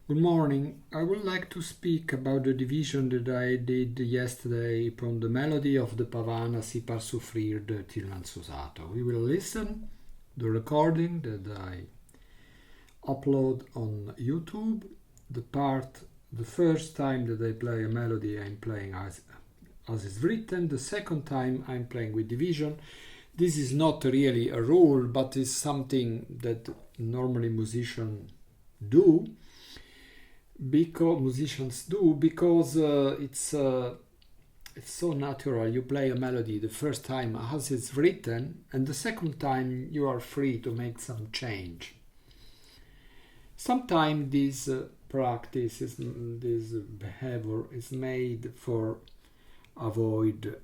Good morning. I would like to speak about the division that I did yesterday upon the melody of the Pavana Si par souffrir de Usato. We will listen the recording that I upload on YouTube. The first time that I play a melody, I'm playing as is written. The second time, I'm playing with division. This is not really a rule, but is something that normally musicians do. Because it's so natural. You play a melody the first time as it's written, and the second time you are free to make some change. Sometimes this practice, this behavior is made for avoid.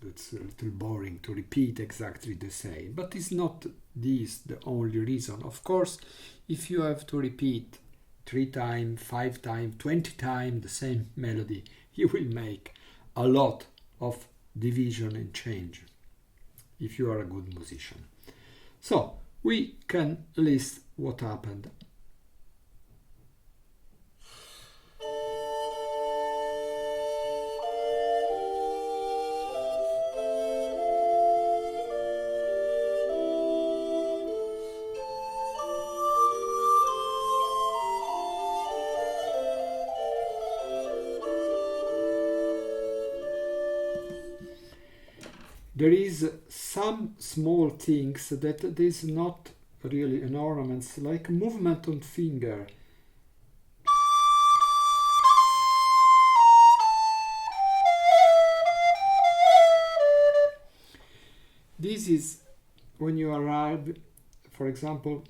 It's a little boring to repeat exactly the same, but it's not this the only reason. Of course, if you have to repeat 3 times, 5 times, 20 times the same melody, you will make a lot of division and change if you are a good musician. So we can list what happened. There is some small things that is not really an ornament, like movement on finger. This is when you arrive, for example,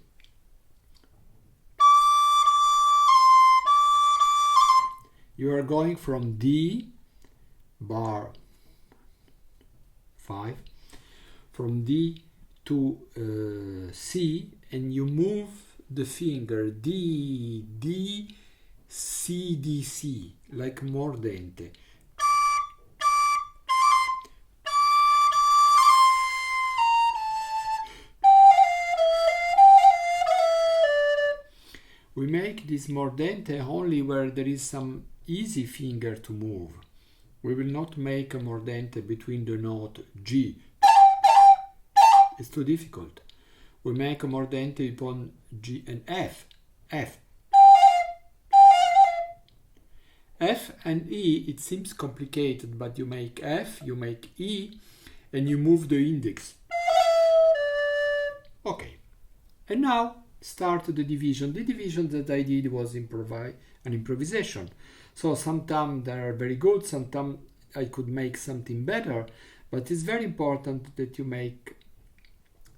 you are going from D bar 5 from D to C, and you move the finger D, D, C, D, C, like mordente. We make this mordente only where there is some easy finger to move. We will not make a mordente between the note G. It's too difficult. We make a mordente upon G and F. F. F and E, it seems complicated, but you make F, you make E, and you move the index. Okay. And now start the division. The division that I did was an improvisation. So sometimes they are very good, sometimes I could make something better, but it's very important that you make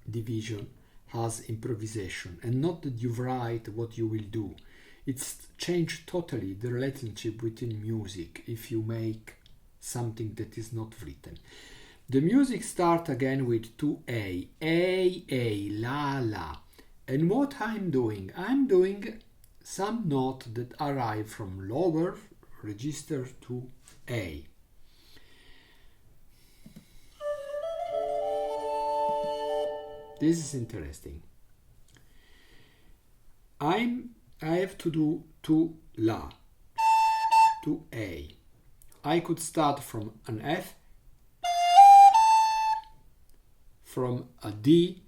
division as improvisation and not that you write what you will do. It's changed totally the relationship within music if you make something that is not written. The music starts again with 2A, A, La, La. And what I'm doing some notes that arrive from lower register to A. This is interesting. I have to do 2 La, 2 A. I could start from an F, from a D,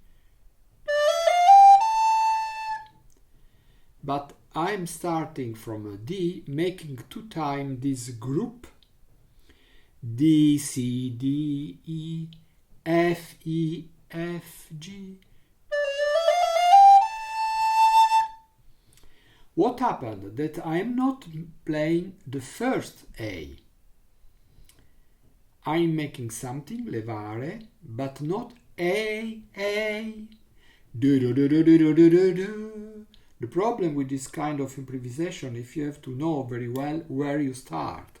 but I'm starting from a D, making 2 times this group D, C, D, E, F, E, F, G. What happened? That I'm not playing the first A. I'm making something, levare, but not A, do, do, do, do, do, do, do, do, do. The problem with this kind of improvisation, if you have to know very well where you start,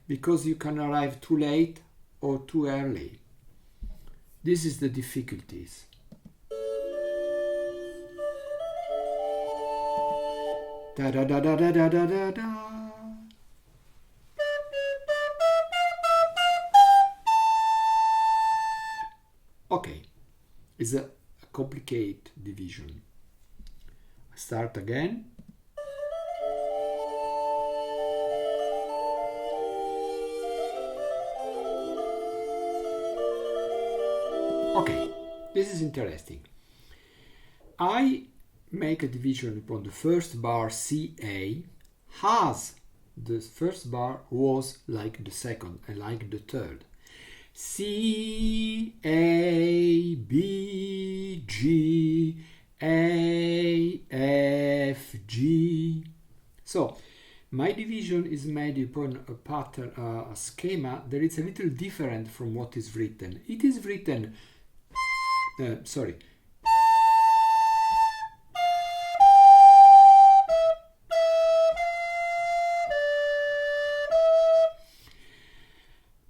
because you can arrive too late or too early. This is the difficulties. Da da da da da da da da da. Okay, it's a complicated division. Start again. this is interesting. I make a division upon the first bar CA as the first bar was like the second and like the third. C, A, B, G, A, F, G. So, my division is made upon a pattern, a schema that is a little different from what is written. It is written,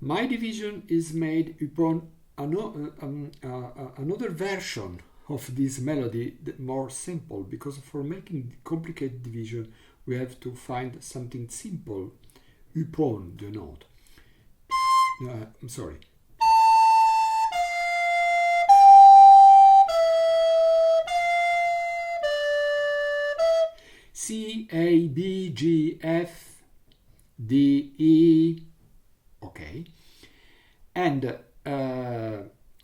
My division is made upon another version of this melody, more simple, because for making complicated division we have to find something simple upon the note. C, A, B, G, F, D, E. Okay. And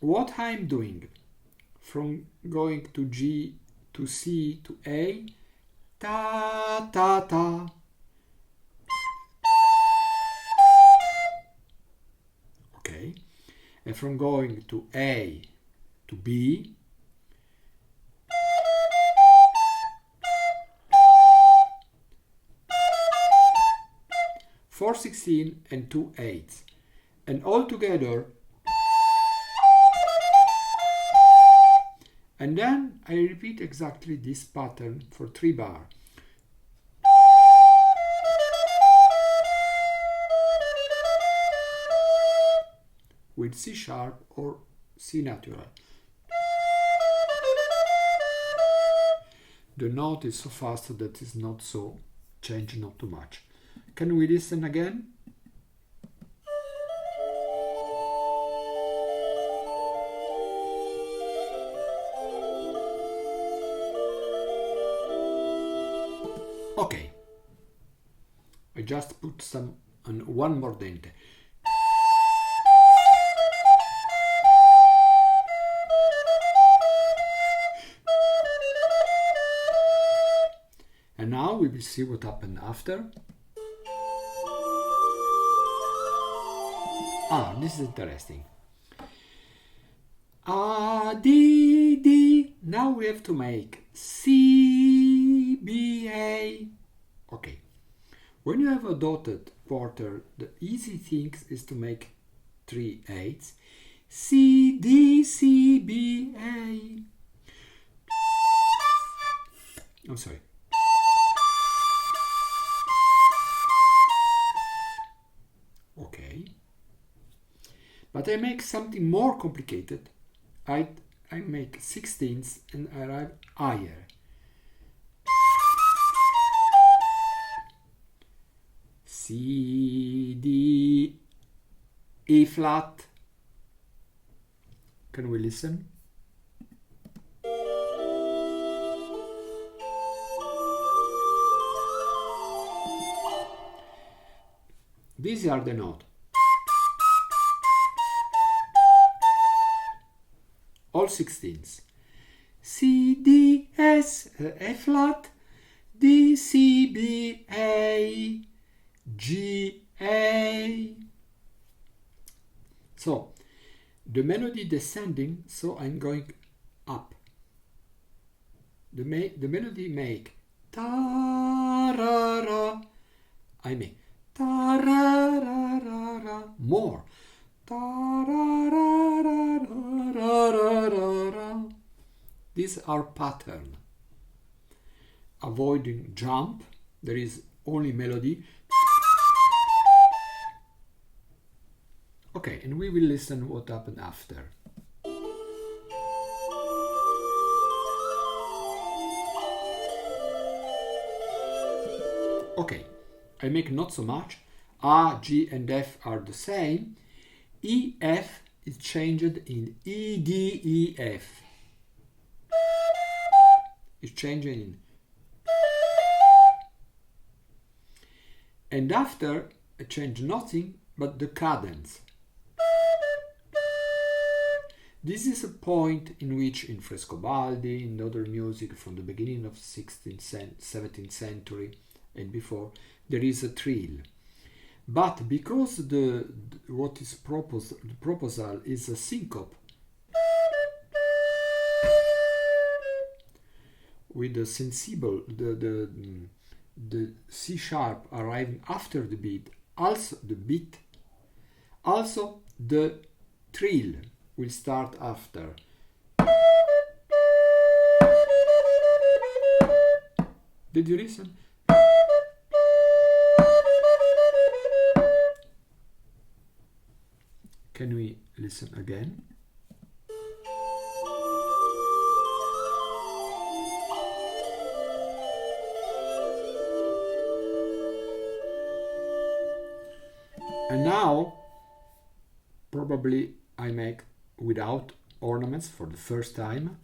what I'm doing from going to G to C to A, ta ta ta. Okay. And from going to A to B, 4/16 and 2/8, and all together. And then I repeat exactly this pattern for 3 bar. With C sharp or C natural. The note is so fast that it's not so change, not too much. Can we listen again? Okay. I just put some on one more dente. And now we will see what happened after. This is interesting. D, D. Now we have to make C, B, A. Okay. When you have a dotted quarter, the easy thing is to make 3/8. C, D, C, B, A. I'm sorry. Okay. But I make something more complicated. I make 16ths and arrive higher. C, D, E flat. Can we listen? These are the notes. All 16ths. C, D, S, A flat, D, C, B, A, G, A. So, the melody descending, so I'm going up. The melody make ta-ra-ra. I make ta-ra-ra-ra-ra. More. Ta-ra-ra-ra-ra-ra-ra. These are pattern. Avoiding jump, there is only melody. Okay, and we will listen what happened after. Okay, I make not so much. A, G and F are the same. E, F is changed in E, D, E, F. It's changing in. And after, I change nothing but the cadence. This is a point in which in Frescobaldi, in other music from the beginning of 17th century and before, there is a trill. But because what is the proposal is a syncope with the sensible, the C sharp arriving after the beat, also the trill will start after. Did you listen? Can we listen again? And now, probably I make without ornaments for the first time.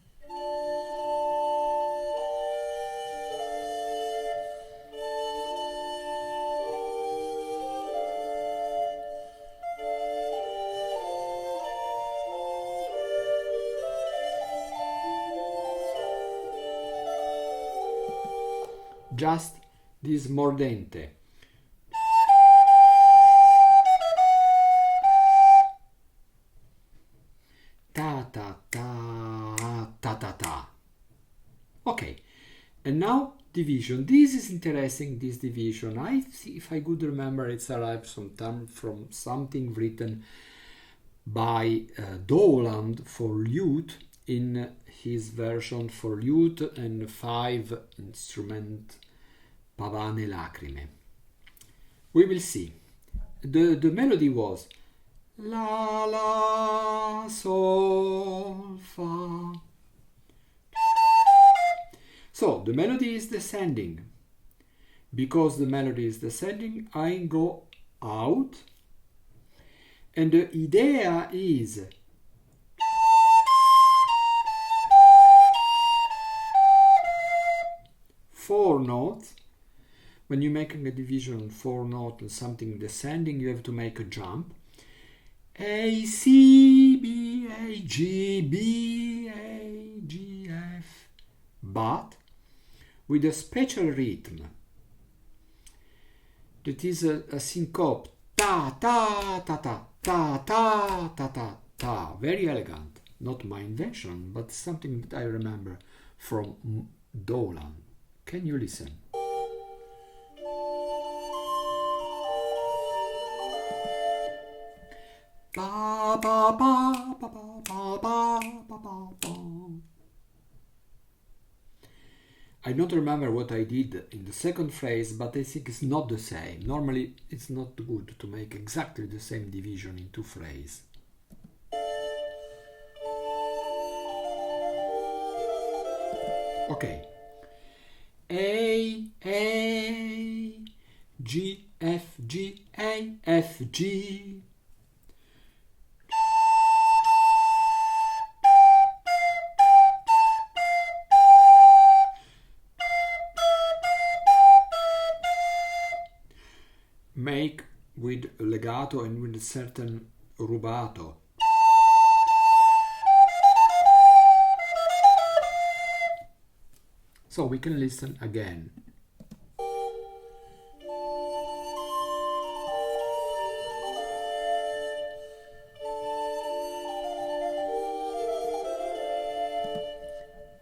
Just this mordente. Ta ta ta ta ta ta. Okay, and now division. This is interesting, this division. I see, if I could remember, it's arrived sometime from something written by Doland for lute in his version for lute and 5 instrument Pavane Lacrime. We will see. The melody was La La Sol Fa. So the melody is descending. Because the melody is descending, I go out, and the idea is four notes. When you're making a division on 4 notes and something descending, you have to make a jump. A, C, B, A, G, B, A, G, F. But with a special rhythm. That is a syncope. Ta, ta, ta, ta, ta, ta, ta, ta, ta. Very elegant. Not my invention, but something that I remember from Dolan. Can you listen? Ba, ba, ba, ba, ba, ba, ba, ba, ba. I don't remember what I did in the second phrase, but I think it's not the same. Normally, it's not good to make exactly the same division in 2 phrases. Okay. A, G, F, G, A, F, G. Make with legato and with a certain rubato. So we can listen again.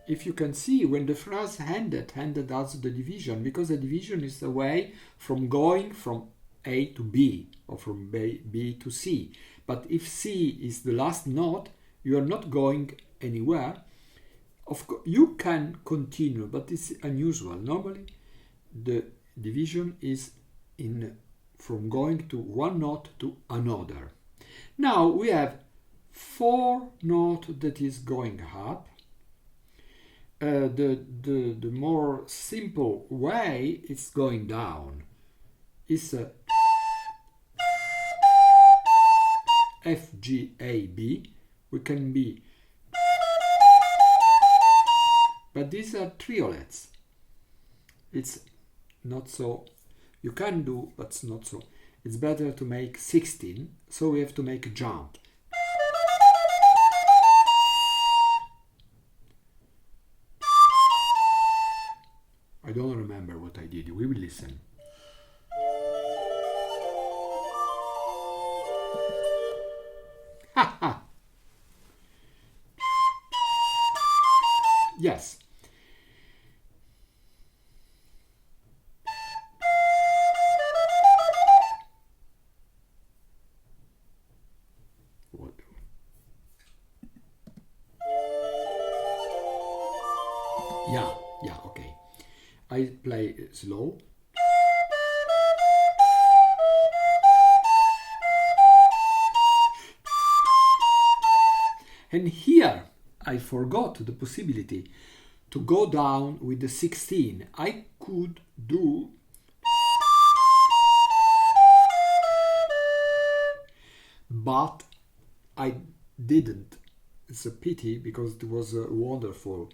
If you can see, when the phrase ended us the division, because the division is the way from going from A to B, or from B to C. But if C is the last note, you are not going anywhere. Of course, you can continue, but it's unusual. Normally, the division is from going to one note to another. Now we have 4 notes that is going up. The more simple way is going down. It's a F, G, A, B. We can be, but these are triolets. It's not so, you can do, but it's not so. It's better to make 16, so we have to make a jump. I don't remember what I did. We will listen. Ha ha! Yes. What? Yeah, okay. I play slow. And here I forgot the possibility to go down with the 16. I could do but I didn't. It's a pity because it was wonderful.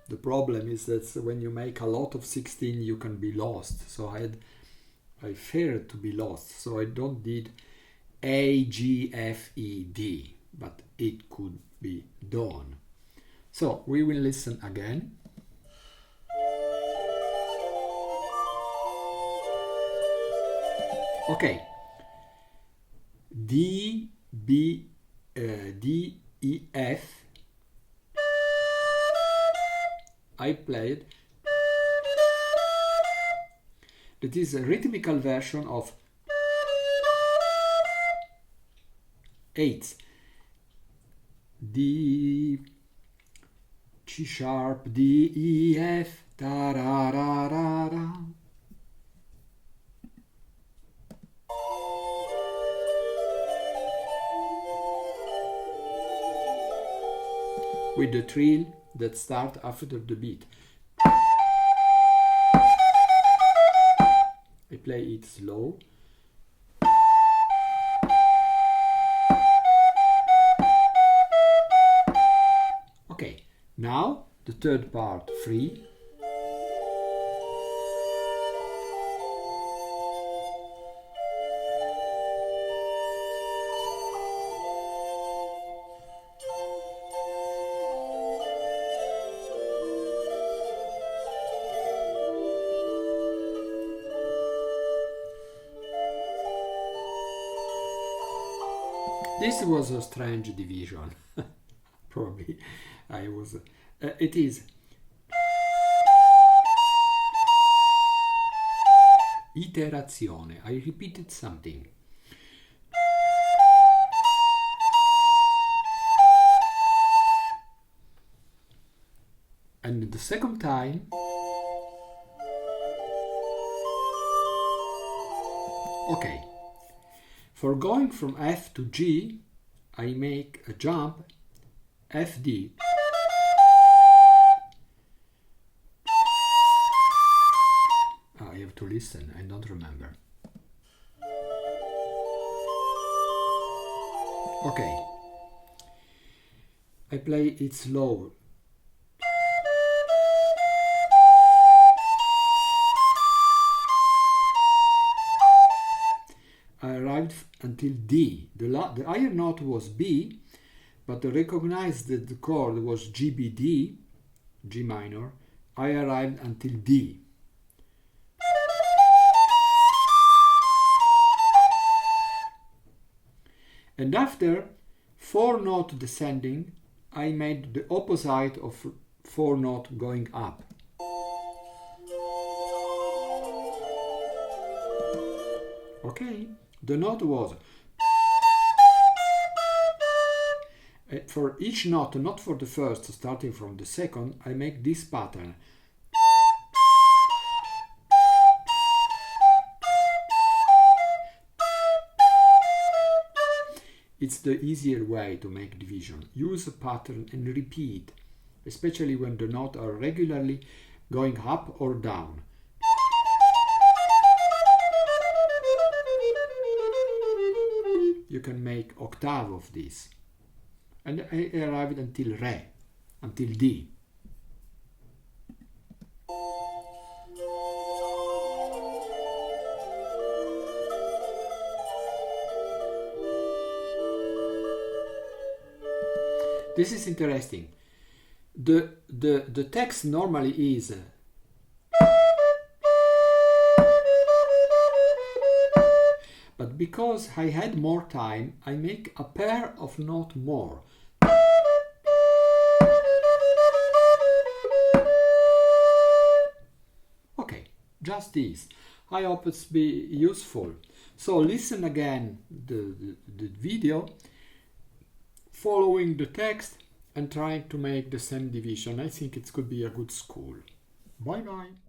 The problem is that when you make a lot of 16 you can be lost. So I feared to be lost. So I don't did A, G, F, E, D, but it could be done. So we will listen again. Okay. D, B, D, E, F. I played. That is a rhythmical version of 8. D, C sharp, D, E, F, da ra ra ra ra. With the trill that start after the beat. I play it slow. Okay, now the third part free. This was a strange division. Probably I was. It is iterazione. I repeated something. And the second time, okay. For going from F to G, I make a jump, F, D. I have to listen, I don't remember. Okay. I play it slow. I arrived until D. The higher note was B, but I recognized that the chord was G, B, D, G minor. I arrived until D. And after 4 note descending, I made the opposite of 4 note going up. Okay? The note was for each note, not for the first, starting from the second, I make this pattern. It's the easier way to make division. Use a pattern and repeat, especially when the notes are regularly going up or down. You can make octave of this. And I arrived until Re, until D. This is interesting. the text normally is but because I had more time, I make a pair of note more. Okay, just this. I hope it's be useful. So listen again the video, following the text and trying to make the same division. I think it could be a good school. Bye bye.